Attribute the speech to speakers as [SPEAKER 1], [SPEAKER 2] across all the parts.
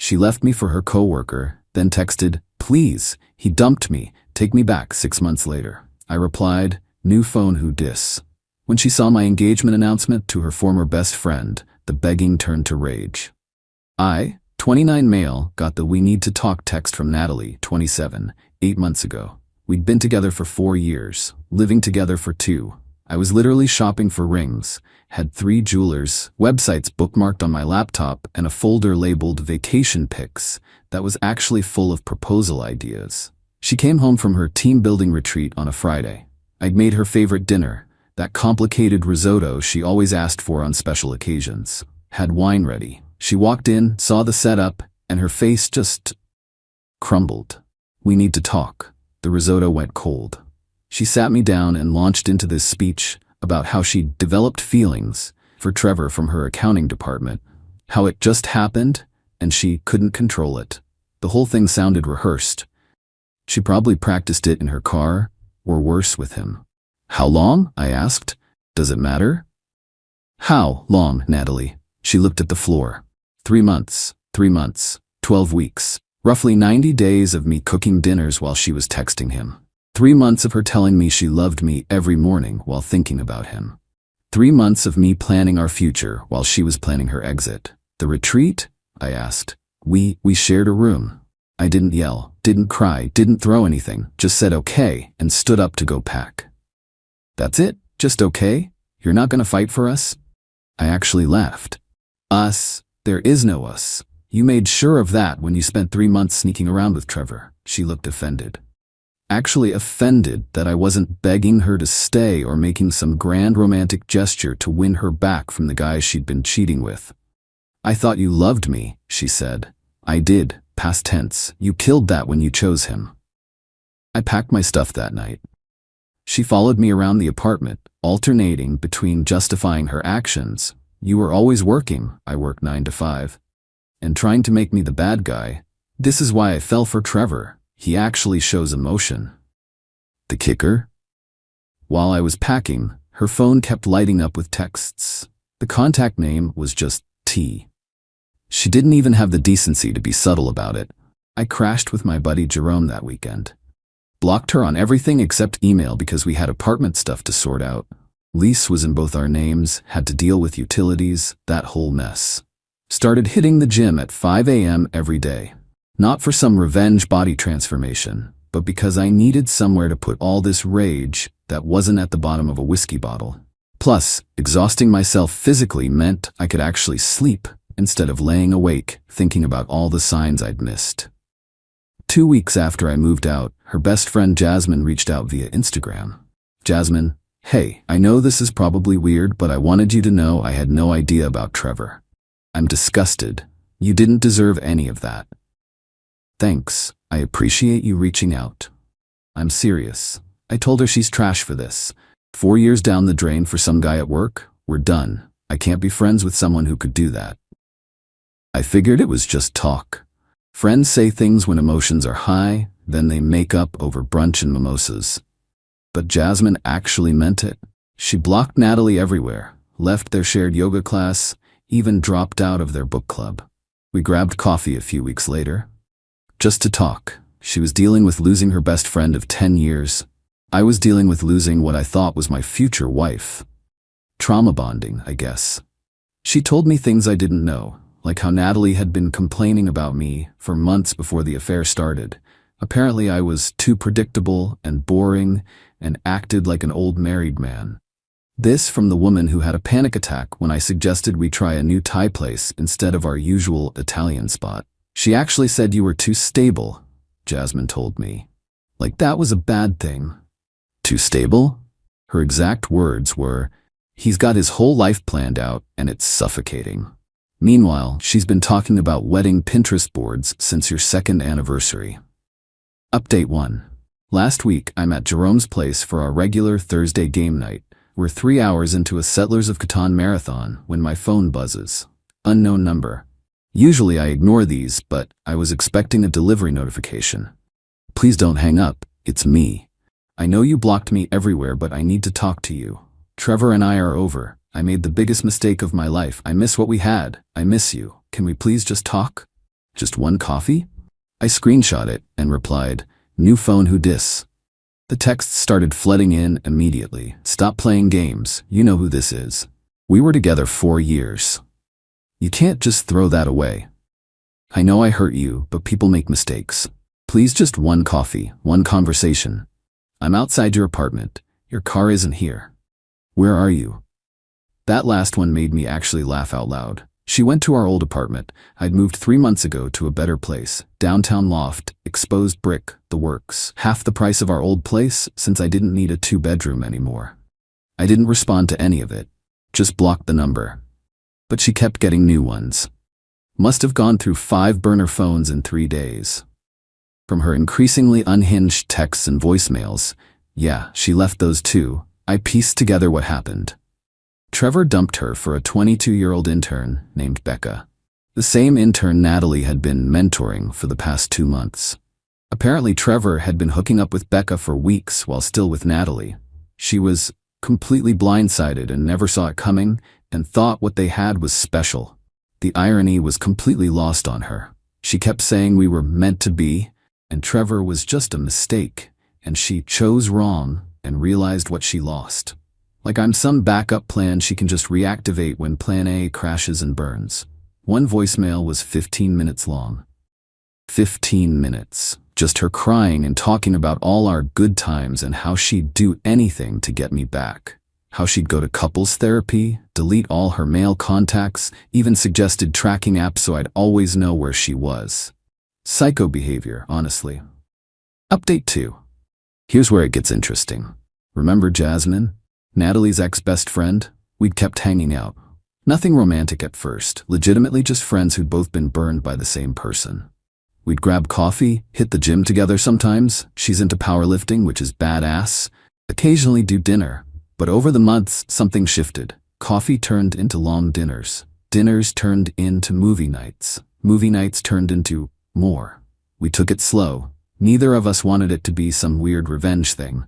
[SPEAKER 1] She left me for her coworker, then texted, "Please, he dumped me, take me back," 6 months later. I replied, "New phone, who dis?" When she saw my engagement announcement to her former best friend, the begging turned to rage. I, 29 male, got the "we need to talk" text from Natalie, 27, 8 months ago. We'd been together for 4 years, living together for 2. I was literally shopping for rings, had 3 jewelers, websites bookmarked on my laptop, and a folder labeled vacation pics that was actually full of proposal ideas. She came home from her team-building retreat on a Friday. I'd made her favorite dinner, that complicated risotto she always asked for on special occasions. Had wine ready. She walked in, saw the setup, and her face just crumbled. "We need to talk." The risotto went cold. She sat me down and launched into this speech about how she'd developed feelings for Trevor from her accounting department, how it just happened and she couldn't control it. The whole thing sounded rehearsed. She probably practiced it in her car, or worse, with him. "How long?" I asked. "Does it matter?" "How long, Natalie?" She looked at the floor. 3 months, 3 months, 12 weeks, roughly 90 days of me cooking dinners while she was texting him. 3 months of her telling me she loved me every morning while thinking about him. 3 months of me planning our future while she was planning her exit. "The retreat?" I asked. We shared a room." I didn't yell, didn't cry, didn't throw anything, just said okay and stood up to go pack. "That's it? Just okay? You're not gonna fight for us?" I actually laughed. "Us? There is no us. You made sure of that when you spent 3 months sneaking around with Trevor." She looked offended. Actually offended that I wasn't begging her to stay or making some grand romantic gesture to win her back from the guys she'd been cheating with. "I thought you loved me," she said. "I did, past tense. You killed that when you chose him." I packed my stuff that night. She followed me around the apartment, alternating between justifying her actions, "You were always working, I work 9 to 5, and trying to make me the bad guy. This is why I fell for Trevor. He actually shows emotion." The kicker? While I was packing, her phone kept lighting up with texts. The contact name was just T. She didn't even have the decency to be subtle about it. I crashed with my buddy Jerome that weekend. Blocked her on everything except email because we had apartment stuff to sort out. Lease was in both our names, had to deal with utilities, that whole mess. Started hitting the gym at 5 a.m. every day. Not for some revenge body transformation, but because I needed somewhere to put all this rage that wasn't at the bottom of a whiskey bottle. Plus, exhausting myself physically meant I could actually sleep instead of laying awake thinking about all the signs I'd missed. 2 weeks after I moved out, her best friend Jasmine reached out via Instagram. "Jasmine, hey, I know this is probably weird, but I wanted you to know I had no idea about Trevor. I'm disgusted. You didn't deserve any of that. Thanks, I appreciate you reaching out. I'm serious." I told her she's trash for this. 4 years down the drain for some guy at work? We're done. I can't be friends with someone who could do that. I figured it was just talk. Friends say things when emotions are high, then they make up over brunch and mimosas. But Jasmine actually meant it. She blocked Natalie everywhere, left their shared yoga class, even dropped out of their book club. We grabbed coffee a few weeks later. Just to talk. She was dealing with losing her best friend of 10 years. I was dealing with losing what I thought was my future wife. Trauma bonding, I guess. She told me things I didn't know, like how Natalie had been complaining about me for months before the affair started. Apparently I was too predictable and boring and acted like an old married man. This from the woman who had a panic attack when I suggested we try a new Thai place instead of our usual Italian spot. "She actually said you were too stable," Jasmine told me. Like that was a bad thing. Too stable? Her exact words were, "He's got his whole life planned out and it's suffocating." Meanwhile, she's been talking about wedding Pinterest boards since your 2nd anniversary. Update 1. Last week, I'm at Jerome's place for our regular Thursday game night. We're 3 hours into a Settlers of Catan marathon when my phone buzzes. Unknown number. Usually I ignore these, but I was expecting a delivery notification. "Please don't hang up, it's me. I know you blocked me everywhere, but I need to talk to you. Trevor and I are over. I made the biggest mistake of my life. I miss what we had. I miss you. Can we please just talk?" Just one coffee? I screenshot it and replied, new phone who dis? The texts started flooding in immediately. Stop playing games, you know who this is. We were together 4 years. You can't just throw that away. I know I hurt you, but people make mistakes. Please just one coffee, one conversation. I'm outside your apartment. Your car isn't here. Where are you? That last one made me actually laugh out loud. She went to our old apartment. I'd moved 3 months ago to a better place. Downtown loft, exposed brick, the works. Half the price of our old place since I didn't need a 2-bedroom anymore. I didn't respond to any of it. Just blocked the number. But she kept getting new ones. Must have gone through 5 burner phones in 3 days. From her increasingly unhinged texts and voicemails, yeah, she left those too, I pieced together what happened. Trevor dumped her for a 22-year-old intern named Becca. The same intern Natalie had been mentoring for the past 2 months. Apparently Trevor had been hooking up with Becca for weeks while still with Natalie. She was completely blindsided and never saw it coming and thought what they had was special. The irony was completely lost on her. She kept saying we were meant to be, and Trevor was just a mistake, and she chose wrong and realized what she lost. Like I'm some backup plan she can just reactivate when plan A crashes and burns. One voicemail was 15 minutes long. 15 minutes. Just her crying and talking about all our good times and how she'd do anything to get me back. How she'd go to couples therapy, delete all her male contacts, even suggested tracking apps so I'd always know where she was. Psycho behavior, honestly. Update 2. Here's where it gets interesting. Remember Jasmine? Natalie's ex-best friend? We'd kept hanging out. Nothing romantic at first, legitimately just friends who'd both been burned by the same person. We'd grab coffee, hit the gym together sometimes. She's into powerlifting, which is badass. Occasionally do dinner. But over the months, something shifted. Coffee turned into long dinners. Dinners turned into movie nights. Movie nights turned into more. We took it slow. Neither of us wanted it to be some weird revenge thing.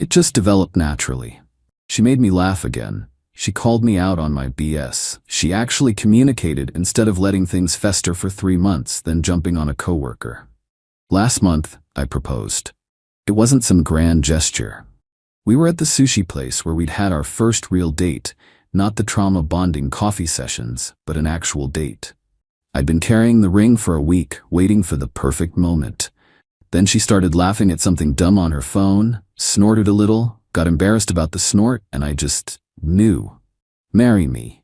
[SPEAKER 1] It just developed naturally. She made me laugh again. She called me out on my BS. She actually communicated instead of letting things fester for 3 months, then jumping on a coworker. Last month, I proposed. It wasn't some grand gesture. We were at the sushi place where we'd had our first real date, not the trauma bonding coffee sessions, but an actual date. I'd been carrying the ring for a week, waiting for the perfect moment. Then she started laughing at something dumb on her phone, snorted a little, got embarrassed about the snort, and I just knew. Marry me.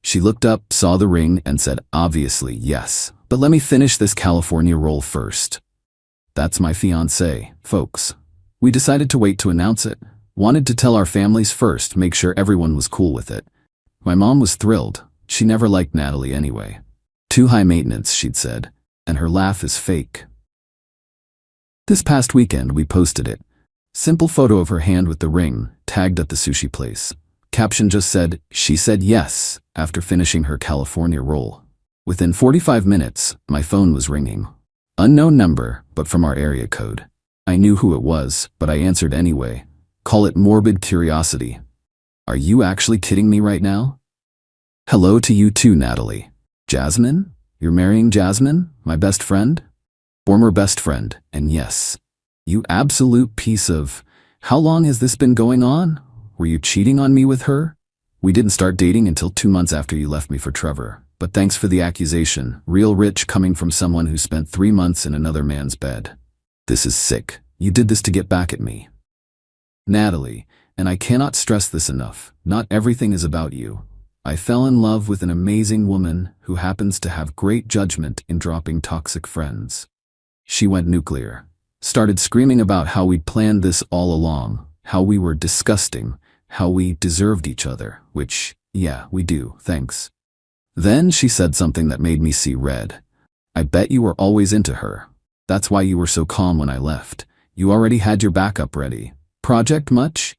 [SPEAKER 1] She looked up, saw the ring, and said, obviously, yes. But let me finish this California roll first. That's my fiancé, folks. We decided to wait to announce it. Wanted to tell our families first, make sure everyone was cool with it. My mom was thrilled. She never liked Natalie anyway. Too high maintenance, she'd said, and her laugh is fake. This past weekend, we posted it. Simple photo of her hand with the ring, tagged at the sushi place. Caption just said, she said yes, after finishing her California roll. Within 45 minutes, my phone was ringing. Unknown number, but from our area code. I knew who it was, but I answered anyway. Call it morbid curiosity. Are you actually kidding me right now? Hello to you too, Natalie. Jasmine? You're marrying Jasmine, my best friend? Former best friend, and yes. You absolute piece of... How long has this been going on? Were you cheating on me with her? We didn't start dating until 2 months after you left me for Trevor. But thanks for the accusation. Real rich coming from someone who spent 3 months in another man's bed. This is sick. You did this to get back at me. Natalie, and I cannot stress this enough, not everything is about you. I fell in love with an amazing woman who happens to have great judgment in dropping toxic friends. She went nuclear. Started screaming about how we'd planned this all along, how we were disgusting, how we deserved each other, which, yeah, we do, thanks. Then she said something that made me see red. I bet you were always into her. That's why you were so calm when I left. You already had your backup ready. Project much?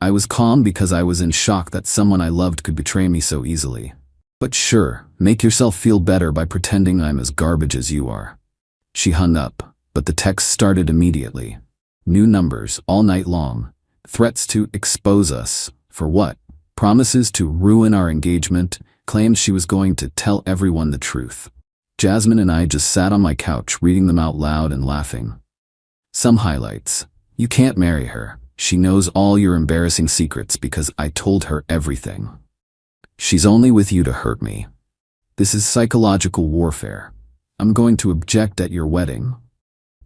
[SPEAKER 1] I was calm because I was in shock that someone I loved could betray me so easily. But sure, make yourself feel better by pretending I'm as garbage as you are. She hung up, but the text started immediately. New numbers all night long. Threats to expose us. For what? Promises to ruin our engagement. Claims she was going to tell everyone the truth. Jasmine and I just sat on my couch reading them out loud and laughing. Some highlights. You can't marry her. She knows all your embarrassing secrets because I told her everything. She's only with you to hurt me. This is psychological warfare. I'm going to object at your wedding.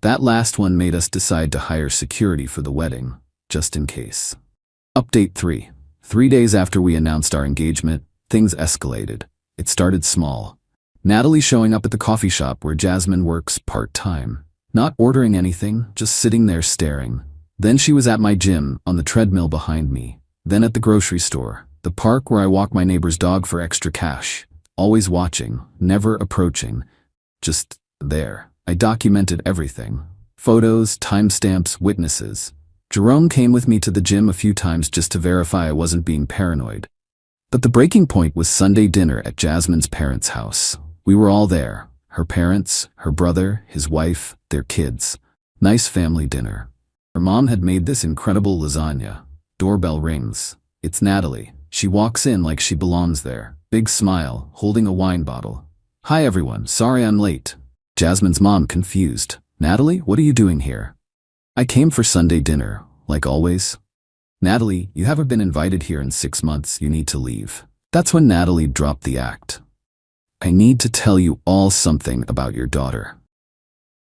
[SPEAKER 1] That last one made us decide to hire security for the wedding, just in case. Update 3. 3 days after we announced our engagement, things escalated. It started small. Natalie showing up at the coffee shop where Jasmine works part-time. Not ordering anything, just sitting there staring. Then she was at my gym, on the treadmill behind me. Then at the grocery store, the park where I walk my neighbor's dog for extra cash. Always watching, never approaching. Just there. I documented everything. Photos, timestamps, witnesses. Jerome came with me to the gym a few times just to verify I wasn't being paranoid. But the breaking point was Sunday dinner at Jasmine's parents' house. We were all there. Her parents, her brother, his wife, their kids. Nice family dinner. Her mom had made this incredible lasagna. Doorbell rings. It's Natalie. She walks in like she belongs there. Big smile, holding a wine bottle. Hi everyone, sorry I'm late. Jasmine's mom confused. Natalie, what are you doing here? I came for Sunday dinner, like always. Natalie, you haven't been invited here in 6 months, you need to leave. That's when Natalie dropped the act. I need to tell you all something about your daughter.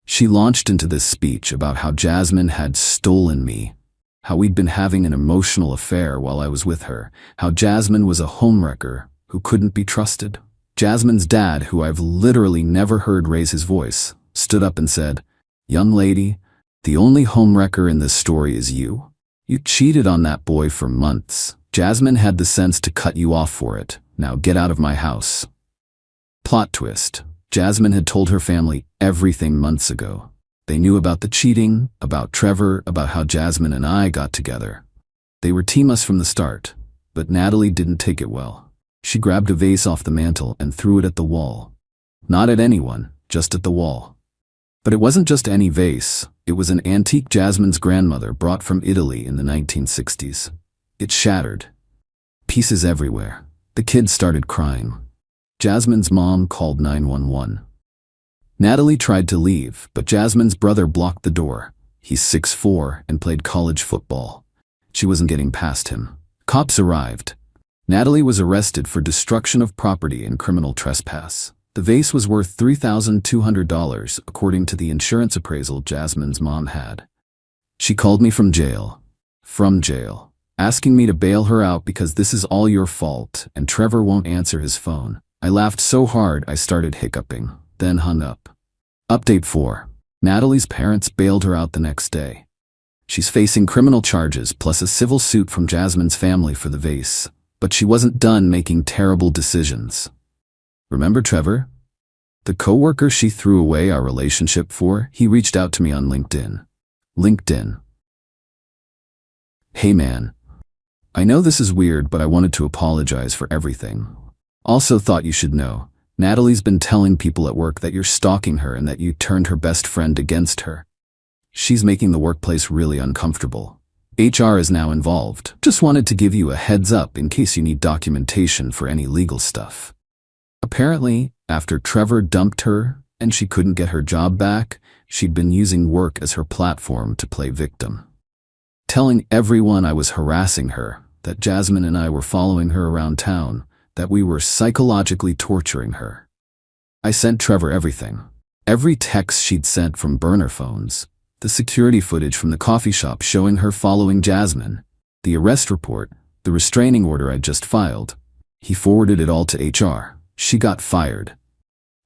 [SPEAKER 1] She launched into this speech about how Jasmine had stolen me, how we'd been having an emotional affair while I was with her, how Jasmine was a homewrecker who couldn't be trusted. Jasmine's dad, who I've literally never heard raise his voice, stood up and said, "Young lady, the only homewrecker in this story is you. You cheated on that boy for months. Jasmine had the sense to cut you off for it. Now get out of my house." Plot twist. Jasmine had told her family everything months ago. They knew about the cheating, about Trevor, about how Jasmine and I got together. They were team us from the start, but Natalie didn't take it well. She grabbed a vase off the mantel and threw it at the wall. Not at anyone, just at the wall. But it wasn't just any vase. It was an antique Jasmine's grandmother brought from Italy in the 1960s. It shattered. Pieces everywhere. The kids started crying. Jasmine's mom called 911. Natalie tried to leave, but Jasmine's brother blocked the door. He's 6'4" and played college football. She wasn't getting past him. Cops arrived. Natalie was arrested for destruction of property and criminal trespass. The vase was worth $3,200, according to the insurance appraisal Jasmine's mom had. She called me from jail, asking me to bail her out because this is all your fault and Trevor won't answer his phone. I laughed so hard I started hiccuping, then hung up. Update 4. Natalie's parents bailed her out the next day. She's facing criminal charges plus a civil suit from Jasmine's family for the vase. But she wasn't done making terrible decisions. Remember Trevor? The coworker she threw away our relationship for? He reached out to me on LinkedIn. Hey man. I know this is weird, but I wanted to apologize for everything. Also thought you should know, Natalie's been telling people at work that you're stalking her and that you turned her best friend against her. She's making the workplace really uncomfortable. HR is now involved. Just wanted to give you a heads up in case you need documentation for any legal stuff. Apparently, after Trevor dumped her and she couldn't get her job back, she'd been using work as her platform to play victim. Telling everyone I was harassing her, that Jasmine and I were following her around town, that we were psychologically torturing her. I sent Trevor everything. Every text she'd sent from burner phones. The security footage from the coffee shop showing her following Jasmine, the arrest report, the restraining order I just filed. He forwarded it all to HR. She got fired.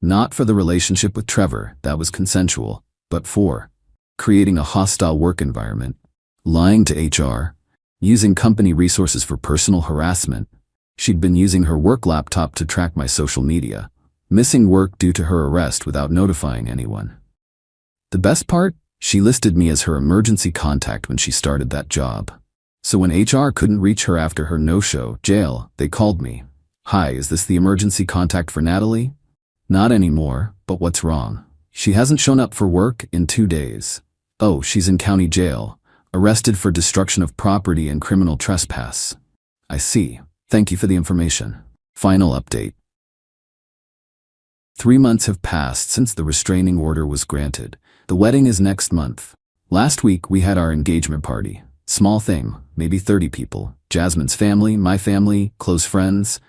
[SPEAKER 1] Not for the relationship with Trevor, that was consensual, but for creating a hostile work environment, lying to HR, using company resources for personal harassment. She'd been using her work laptop to track my social media, missing work due to her arrest without notifying anyone. The best part? She listed me as her emergency contact when she started that job. So when HR couldn't reach her after her no-show jail, they called me. Hi, is this the emergency contact for Natalie? Not anymore, but what's wrong? She hasn't shown up for work in 2 days. Oh, she's in county jail, arrested for destruction of property and criminal trespass. I see. Thank you for the information. Final update. 3 months have passed since the restraining order was granted. The wedding is next month. Last week we had our engagement party. Small thing, maybe 30 people. Jasmine's family, my family, close friends.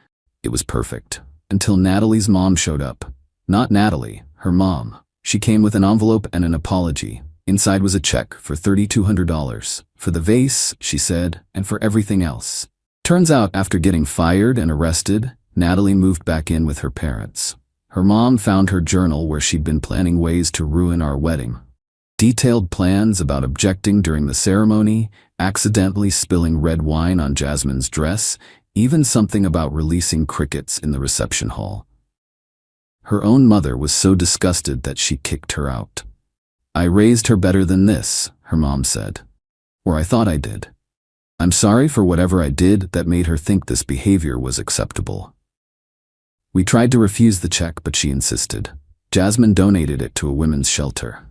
[SPEAKER 1] It was perfect. Until Natalie's mom showed up. Not Natalie, her mom. She came with an envelope and an apology. Inside was a check for $3,200. For the vase, she said, and for everything else. Turns out, after getting fired and arrested, Natalie moved back in with her parents. Her mom found her journal where she'd been planning ways to ruin our wedding. Detailed plans about objecting during the ceremony, accidentally spilling red wine on Jasmine's dress, even something about releasing crickets in the reception hall. Her own mother was so disgusted that she kicked her out. "I raised her better than this," her mom said. Or I thought I did. "I'm sorry for whatever I did that made her think this behavior was acceptable." We tried to refuse the check, but she insisted. Jasmine donated it to a women's shelter.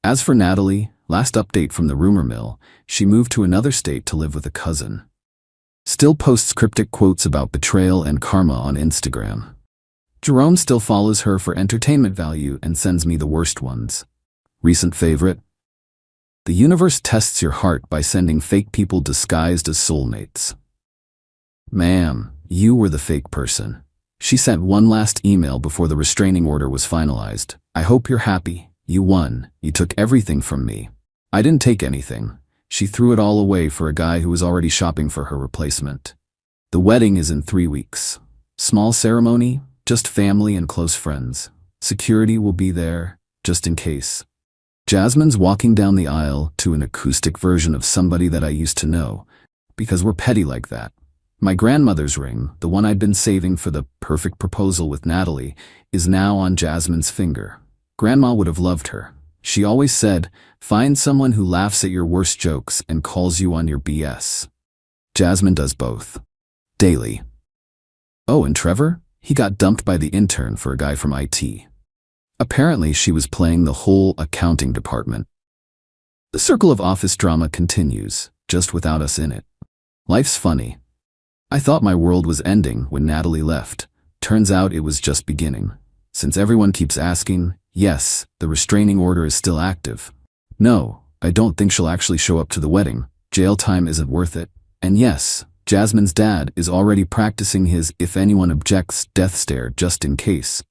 [SPEAKER 1] As for Natalie, last update from the rumor mill, she moved to another state to live with a cousin. Still posts cryptic quotes about betrayal and karma on Instagram. Jerome still follows her for entertainment value and sends me the worst ones. Recent favorite? The universe tests your heart by sending fake people disguised as soulmates. Ma'am, you were the fake person. She sent one last email before the restraining order was finalized. "I hope you're happy. You won. You took everything from me." I didn't take anything. She threw it all away for a guy who was already shopping for her replacement. The wedding is in 3 weeks. Small ceremony, just family and close friends. Security will be there, just in case. Jasmine's walking down the aisle to an acoustic version of somebody that I used to know, because we're petty like that. My grandmother's ring, the one I'd been saving for the perfect proposal with Natalie, is now on Jasmine's finger. Grandma would have loved her. She always said, "Find someone who laughs at your worst jokes and calls you on your BS." Jasmine does both. Daily. Oh, and Trevor? He got dumped by the intern for a guy from IT. Apparently she was playing the whole accounting department. The circle of office drama continues, just without us in it. Life's funny. I thought my world was ending when Natalie left. Turns out it was just beginning. Since everyone keeps asking, yes, the restraining order is still active. No, I don't think she'll actually show up to the wedding. Jail time isn't worth it. And yes, Jasmine's dad is already practicing his "if anyone objects" death stare just in case.